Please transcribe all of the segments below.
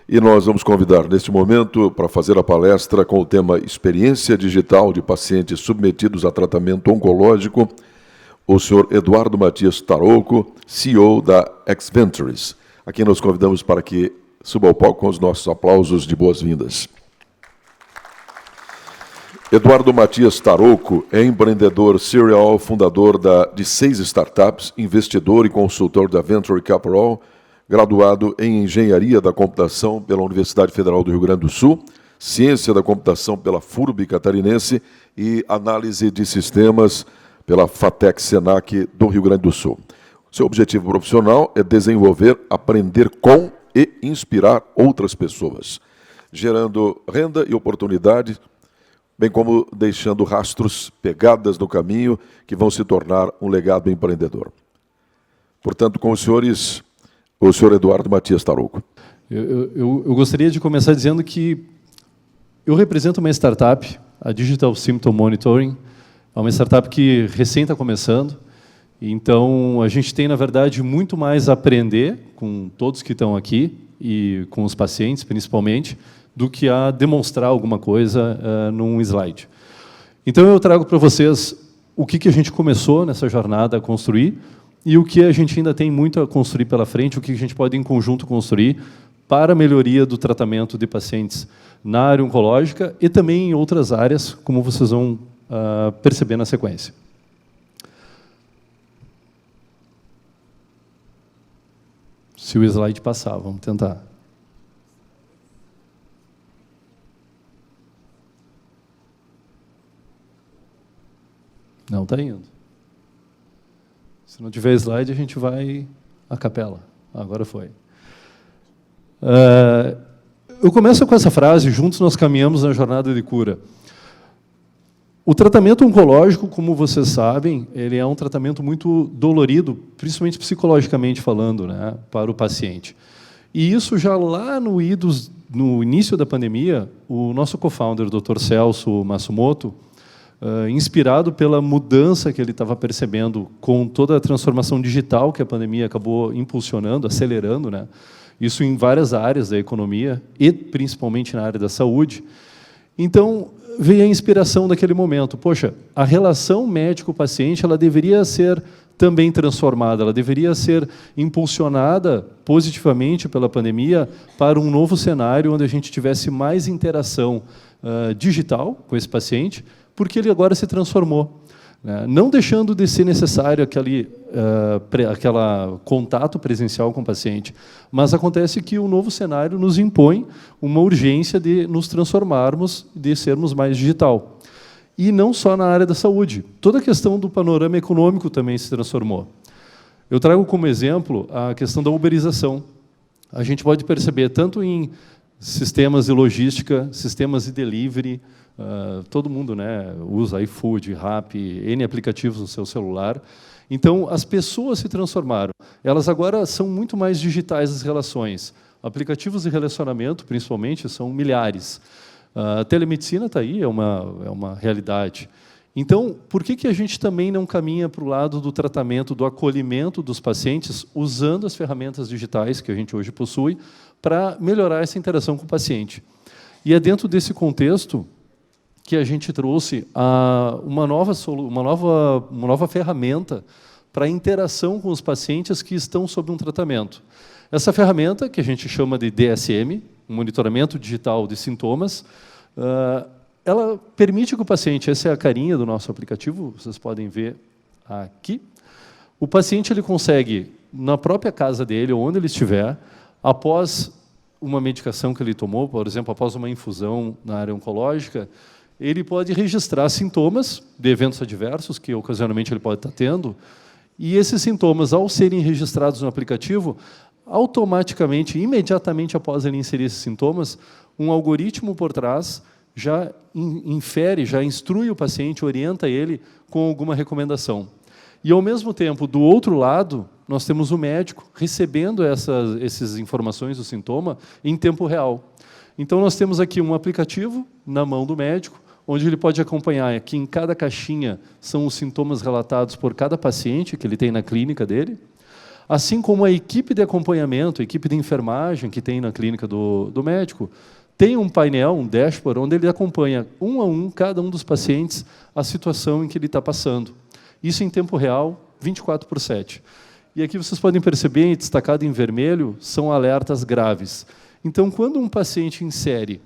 E nós vamos convidar, neste momento, para fazer a palestra com o tema Experiência Digital de Pacientes Submetidos a Tratamento Oncológico, o senhor Eduardo Matias Tarouco, CEO da Xventures, a quem nós convidamos para que suba ao palco com os nossos aplausos de boas-vindas. Eduardo Matias Tarouco é empreendedor serial, fundador de 6 startups, investidor e consultor da Venture Capital, graduado em Engenharia da Computação pela Universidade Federal do Rio Grande do Sul, Ciência da Computação pela FURB Catarinense e Análise de Sistemas pela FATEC Senac do Rio Grande do Sul. Seu objetivo profissional é desenvolver, aprender com e inspirar outras pessoas, gerando renda e oportunidade, bem como deixando rastros, pegadas no caminho que vão se tornar um legado empreendedor. Portanto, com os senhores, o senhor Eduardo Matias Tarouco. Eu gostaria de começar dizendo que eu represento uma startup, a Digital Symptom Monitoring. É uma startup que recém está começando. Então, a gente tem, na verdade, muito mais a aprender com todos que estão aqui e com os pacientes, principalmente, do que a demonstrar alguma coisa num slide. Então, eu trago para vocês o que a gente começou nessa jornada a construir e o que a gente ainda tem muito a construir pela frente, o que a gente pode, em conjunto, construir para a melhoria do tratamento de pacientes na área oncológica e também em outras áreas, como vocês vão perceber na sequência. Se o slide passar, vamos tentar. Não está indo. Se não tiver slide, a gente vai à capela. Agora foi. Eu começo com essa frase: juntos nós caminhamos na jornada de cura. O tratamento oncológico, como vocês sabem, ele é um tratamento muito dolorido, principalmente psicologicamente falando, né, para o paciente. E isso já lá no início da pandemia, o nosso co-founder, o Dr. Celso Matsumoto, inspirado pela mudança que ele estava percebendo com toda a transformação digital que a pandemia acabou impulsionando, acelerando, né, isso em várias áreas da economia e principalmente na área da saúde. Então, veio a inspiração daquele momento. Poxa, a relação médico-paciente ela deveria ser também transformada, ela deveria ser impulsionada positivamente pela pandemia para um novo cenário onde a gente tivesse mais interação digital com esse paciente, porque ele agora se transformou, né? Não deixando de ser necessário aquele contato presencial com o paciente, mas acontece que o novo cenário nos impõe uma urgência de nos transformarmos, de sermos mais digital. E não só na área da saúde. Toda a questão do panorama econômico também se transformou. Eu trago como exemplo a questão da uberização. A gente pode perceber tanto em sistemas de logística, sistemas de delivery, todo mundo, né, usa iFood, Rappi, N aplicativos no seu celular. Então, as pessoas se transformaram. Elas agora são muito mais digitais as relações. Aplicativos de relacionamento, principalmente, são milhares. A telemedicina está aí, é uma realidade. Então, por que a gente também não caminha para o lado do tratamento, do acolhimento dos pacientes, usando as ferramentas digitais que a gente hoje possui, para melhorar essa interação com o paciente? E é dentro desse contexto que a gente trouxe uma nova ferramenta para a interação com os pacientes que estão sob um tratamento. Essa ferramenta, que a gente chama de DSM, Monitoramento Digital de Sintomas, ela permite que o paciente, essa é a carinha do nosso aplicativo, vocês podem ver aqui, o paciente ele consegue, na própria casa dele, ou onde ele estiver, após uma medicação que ele tomou, por exemplo, após uma infusão na área oncológica, ele pode registrar sintomas de eventos adversos que ocasionalmente ele pode estar tendo, e esses sintomas, ao serem registrados no aplicativo, automaticamente, imediatamente após ele inserir esses sintomas, um algoritmo por trás já infere, já instrui o paciente, orienta ele com alguma recomendação. E, ao mesmo tempo, do outro lado, nós temos o médico recebendo essas informações do sintoma em tempo real. Então, nós temos aqui um aplicativo na mão do médico, onde ele pode acompanhar que em cada caixinha são os sintomas relatados por cada paciente que ele tem na clínica dele. Assim como a equipe de acompanhamento, a equipe de enfermagem que tem na clínica do médico, tem um painel, um dashboard, onde ele acompanha um a um, cada um dos pacientes, a situação em que ele está passando. Isso em tempo real, 24/7. E aqui vocês podem perceber, destacado em vermelho, são alertas graves. Então, quando um paciente insere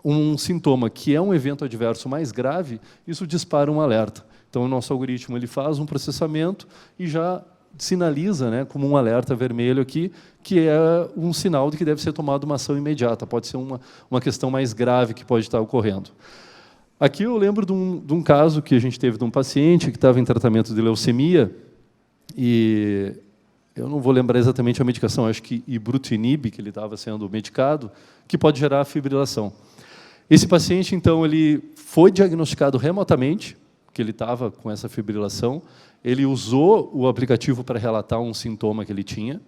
um sintoma que é um evento adverso mais grave, isso dispara um alerta. Então, o nosso algoritmo ele faz um processamento e já sinaliza, né, como um alerta vermelho aqui, que é um sinal de que deve ser tomada uma ação imediata. Pode ser uma questão mais grave que pode estar ocorrendo. Aqui eu lembro de um caso que a gente teve de um paciente que estava em tratamento de leucemia, e eu não vou lembrar exatamente a medicação, acho que ibrutinib, que ele estava sendo medicado, que pode gerar fibrilação. Esse paciente, então, ele foi diagnosticado remotamente, que ele estava com essa fibrilação, ele usou o aplicativo para relatar um sintoma que ele tinha,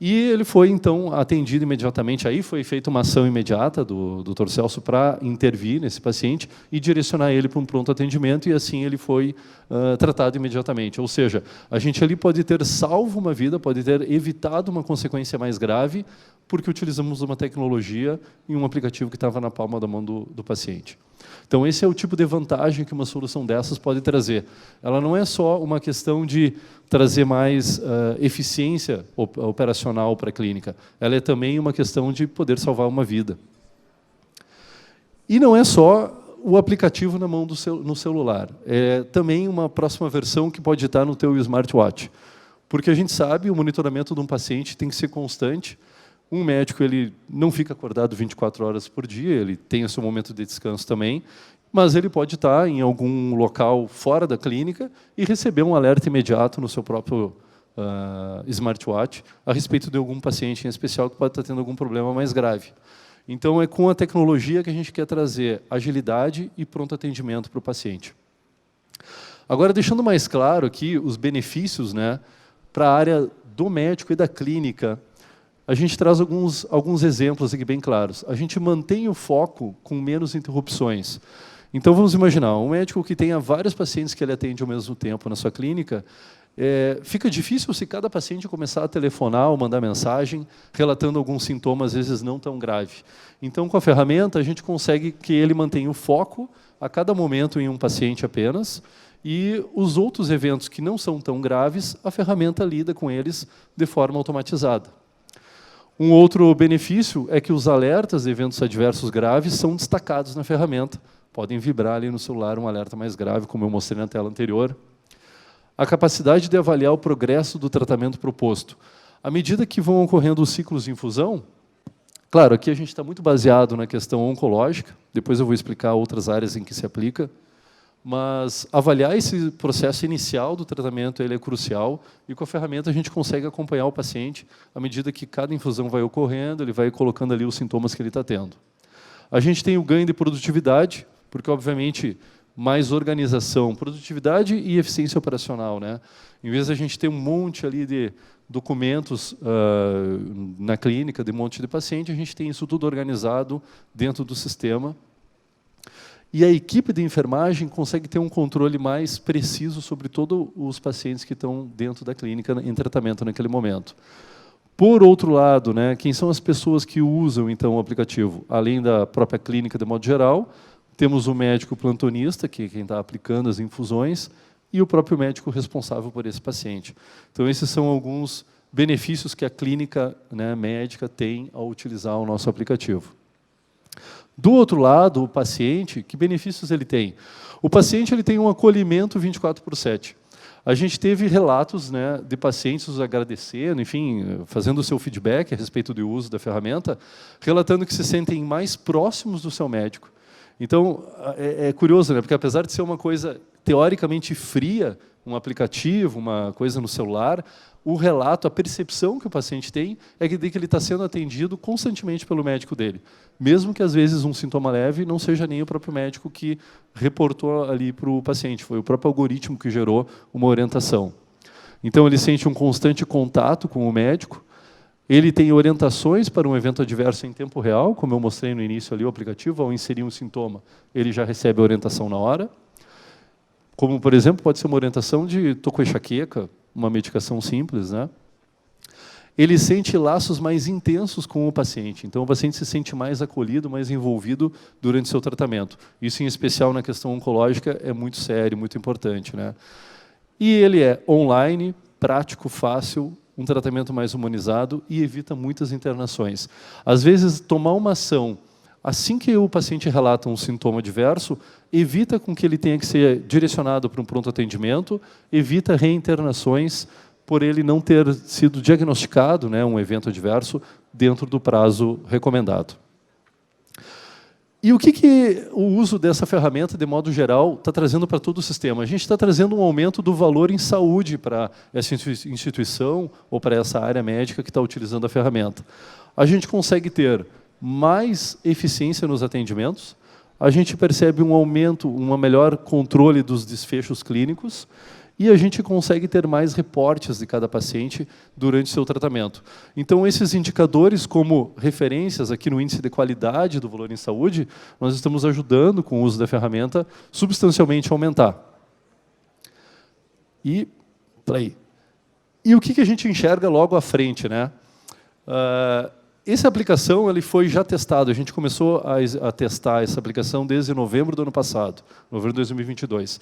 e ele foi, então, atendido imediatamente. Aí foi feita uma ação imediata do Dr. Celso para intervir nesse paciente e direcionar ele para um pronto atendimento, e assim ele foi tratado imediatamente. Ou seja, a gente ali pode ter salvo uma vida, pode ter evitado uma consequência mais grave, porque utilizamos uma tecnologia e um aplicativo que estava na palma da mão do paciente. Então, esse é o tipo de vantagem que uma solução dessas pode trazer. Ela não é só uma questão de trazer mais eficiência operacional para a clínica, ela é também uma questão de poder salvar uma vida. E não é só o aplicativo na mão no celular, é também uma próxima versão que pode estar no teu smartwatch. Porque a gente sabe, o monitoramento de um paciente tem que ser constante. Um médico ele não fica acordado 24 horas por dia, ele tem o seu momento de descanso também, mas ele pode estar em algum local fora da clínica e receber um alerta imediato no seu próprio smartwatch a respeito de algum paciente em especial que pode estar tendo algum problema mais grave. Então, é com a tecnologia que a gente quer trazer agilidade e pronto atendimento para o paciente. Agora, deixando mais claro aqui os benefícios, né, para a área do médico e da clínica, a gente traz alguns exemplos aqui bem claros. A gente mantém o foco com menos interrupções. Então, vamos imaginar, um médico que tenha vários pacientes que ele atende ao mesmo tempo na sua clínica, fica difícil se cada paciente começar a telefonar ou mandar mensagem, relatando alguns sintomas, às vezes não tão grave. Então, com a ferramenta, a gente consegue que ele mantenha o foco a cada momento em um paciente apenas, e os outros eventos que não são tão graves, a ferramenta lida com eles de forma automatizada. Um outro benefício é que os alertas de eventos adversos graves são destacados na ferramenta. Podem vibrar ali no celular um alerta mais grave, como eu mostrei na tela anterior. A capacidade de avaliar o progresso do tratamento proposto. À medida que vão ocorrendo os ciclos de infusão, claro, aqui a gente está muito baseado na questão oncológica, depois eu vou explicar outras áreas em que se aplica, mas avaliar esse processo inicial do tratamento ele é crucial, e com a ferramenta a gente consegue acompanhar o paciente à medida que cada infusão vai ocorrendo, ele vai colocando ali os sintomas que ele está tendo. A gente tem o ganho de produtividade, porque, obviamente, mais organização, produtividade e eficiência operacional, né? Em vez de a gente ter um monte ali de documentos na clínica, de um monte de paciente, a gente tem isso tudo organizado dentro do sistema. E a equipe de enfermagem consegue ter um controle mais preciso sobre todos os pacientes que estão dentro da clínica em tratamento naquele momento. Por outro lado, né, quem são as pessoas que usam então o aplicativo? Além da própria clínica de modo geral, temos o médico plantonista, que é quem está aplicando as infusões, e o próprio médico responsável por esse paciente. Então, esses são alguns benefícios que a clínica, né, médica tem ao utilizar o nosso aplicativo. Do outro lado, o paciente, que benefícios ele tem? O paciente ele tem um acolhimento 24/7. A gente teve relatos, né, de pacientes nos agradecendo, enfim, fazendo o seu feedback a respeito do uso da ferramenta, relatando que se sentem mais próximos do seu médico. Então, é curioso, né, porque apesar de ser uma coisa teoricamente fria, um aplicativo, uma coisa no celular, o relato, a percepção que o paciente tem é que ele está sendo atendido constantemente pelo médico dele. Mesmo que, às vezes, um sintoma leve não seja nem o próprio médico que reportou ali para o paciente, foi o próprio algoritmo que gerou uma orientação. Então, ele sente um constante contato com o médico, ele tem orientações para um evento adverso em tempo real, como eu mostrei no início ali, o aplicativo, ao inserir um sintoma, ele já recebe a orientação na hora. Como, por exemplo, pode ser uma orientação de tô com enxaqueca, uma medicação simples, né? ele sente laços mais intensos com o paciente. Então, o paciente se sente mais acolhido, mais envolvido durante o seu tratamento. Isso, em especial, na questão oncológica, é muito sério, muito importante, né? E ele é online, prático, fácil, um tratamento mais humanizado e evita muitas internações. Às vezes, tomar uma ação assim que o paciente relata um sintoma adverso, evita com que ele tenha que ser direcionado para um pronto atendimento, evita reinternações por ele não ter sido diagnosticado, né, um evento adverso dentro do prazo recomendado. E o que o uso dessa ferramenta, de modo geral, está trazendo para todo o sistema? A gente está trazendo um aumento do valor em saúde para essa instituição ou para essa área médica que está utilizando a ferramenta. A gente consegue ter mais eficiência nos atendimentos, a gente percebe um aumento, um melhor controle dos desfechos clínicos e a gente consegue ter mais reportes de cada paciente durante o seu tratamento. Então, esses indicadores como referências aqui no índice de qualidade do valor em saúde, nós estamos ajudando, com o uso da ferramenta, substancialmente a aumentar. E o que a gente enxerga logo à frente, né? Essa aplicação ele foi já testado, a gente começou a testar essa aplicação desde novembro do ano passado, novembro de 2022.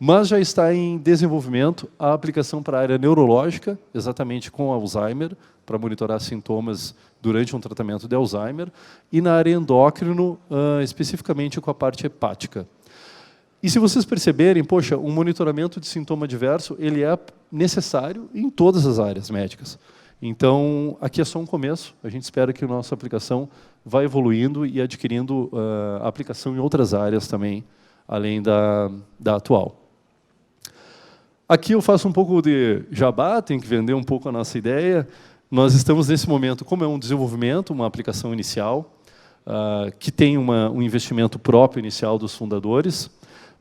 Mas já está em desenvolvimento a aplicação para a área neurológica, exatamente com Alzheimer, para monitorar sintomas durante um tratamento de Alzheimer, e na área endócrino, especificamente com a parte hepática. E se vocês perceberem, poxa, um monitoramento de sintoma adverso ele é necessário em todas as áreas médicas. Então, aqui é só um começo. A gente espera que a nossa aplicação vá evoluindo e adquirindo aplicação em outras áreas também, além da atual. Aqui eu faço um pouco de jabá, tenho que vender um pouco a nossa ideia. Nós estamos nesse momento, como é um desenvolvimento, uma aplicação inicial, que tem um investimento próprio inicial dos fundadores,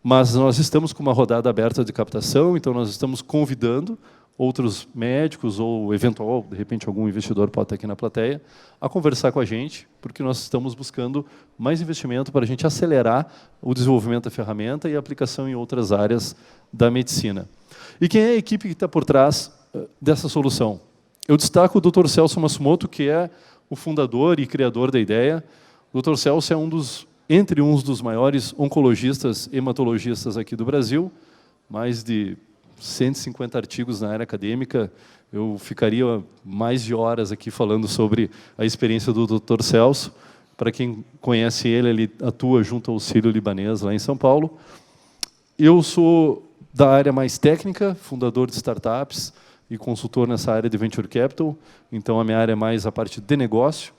mas nós estamos com uma rodada aberta de captação, então nós estamos convidando outros médicos ou, eventual, de repente, algum investidor pode estar aqui na plateia, a conversar com a gente, porque nós estamos buscando mais investimento para a gente acelerar o desenvolvimento da ferramenta e a aplicação em outras áreas da medicina. E quem é a equipe que está por trás dessa solução? Eu destaco o Dr. Celso Matsumoto, que é o fundador e criador da ideia. O Dr. Celso é entre uns dos maiores oncologistas, hematologistas aqui do Brasil, mais de 150 artigos na área acadêmica. Eu ficaria mais de horas aqui falando sobre a experiência do Dr. Celso. Para quem conhece ele atua junto ao Sírio-Libanês, lá em São Paulo. Eu sou da área mais técnica, fundador de startups e consultor nessa área de Venture Capital. Então, a minha área é mais a parte de negócio.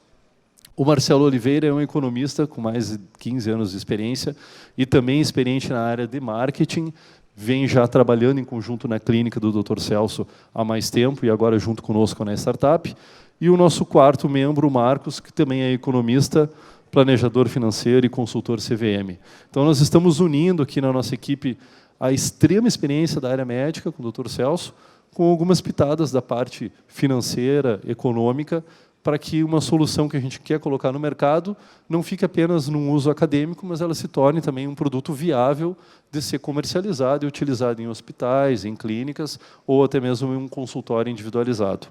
O Marcelo Oliveira é um economista com mais de 15 anos de experiência e também experiente na área de marketing, vem já trabalhando em conjunto na clínica do Dr. Celso há mais tempo e agora junto conosco na startup. E o nosso quarto membro, o Marcos, que também é economista, planejador financeiro e consultor CVM. Então, nós estamos unindo aqui na nossa equipe a extrema experiência da área médica com o Dr. Celso, com algumas pitadas da parte financeira, econômica, para que uma solução que a gente quer colocar no mercado não fique apenas num uso acadêmico, mas ela se torne também um produto viável de ser comercializado e utilizado em hospitais, em clínicas, ou até mesmo em um consultório individualizado.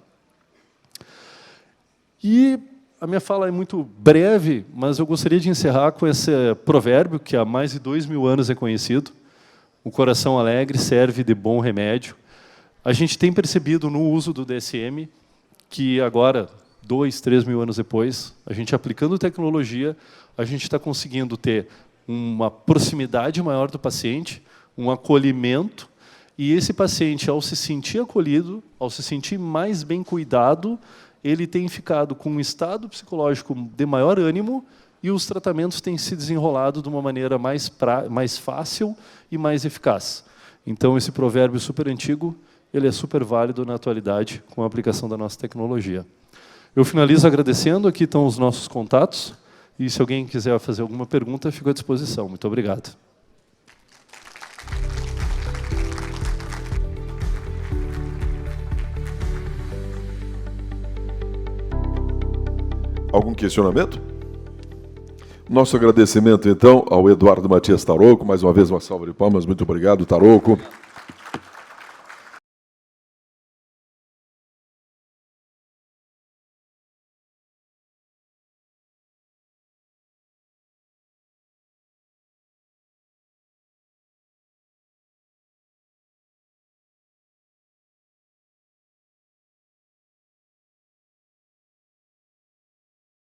E a minha fala é muito breve, mas eu gostaria de encerrar com esse provérbio, que há mais de 2000 anos é conhecido: o coração alegre serve de bom remédio. A gente tem percebido no uso do DSM que agora, 2, 3 mil anos depois, a gente aplicando tecnologia, a gente está conseguindo ter uma proximidade maior do paciente, um acolhimento, e esse paciente, ao se sentir acolhido, ao se sentir mais bem cuidado, ele tem ficado com um estado psicológico de maior ânimo e os tratamentos têm se desenrolado de uma maneira mais fácil e mais eficaz. Então, esse provérbio super antigo, ele é super válido na atualidade com a aplicação da nossa tecnologia. Eu finalizo agradecendo, aqui estão os nossos contatos, e se alguém quiser fazer alguma pergunta, fico à disposição. Muito obrigado. Algum questionamento? Nosso agradecimento, então, ao Eduardo Matias Tarouco. Mais uma vez, uma salva de palmas. Muito obrigado, Tarouco.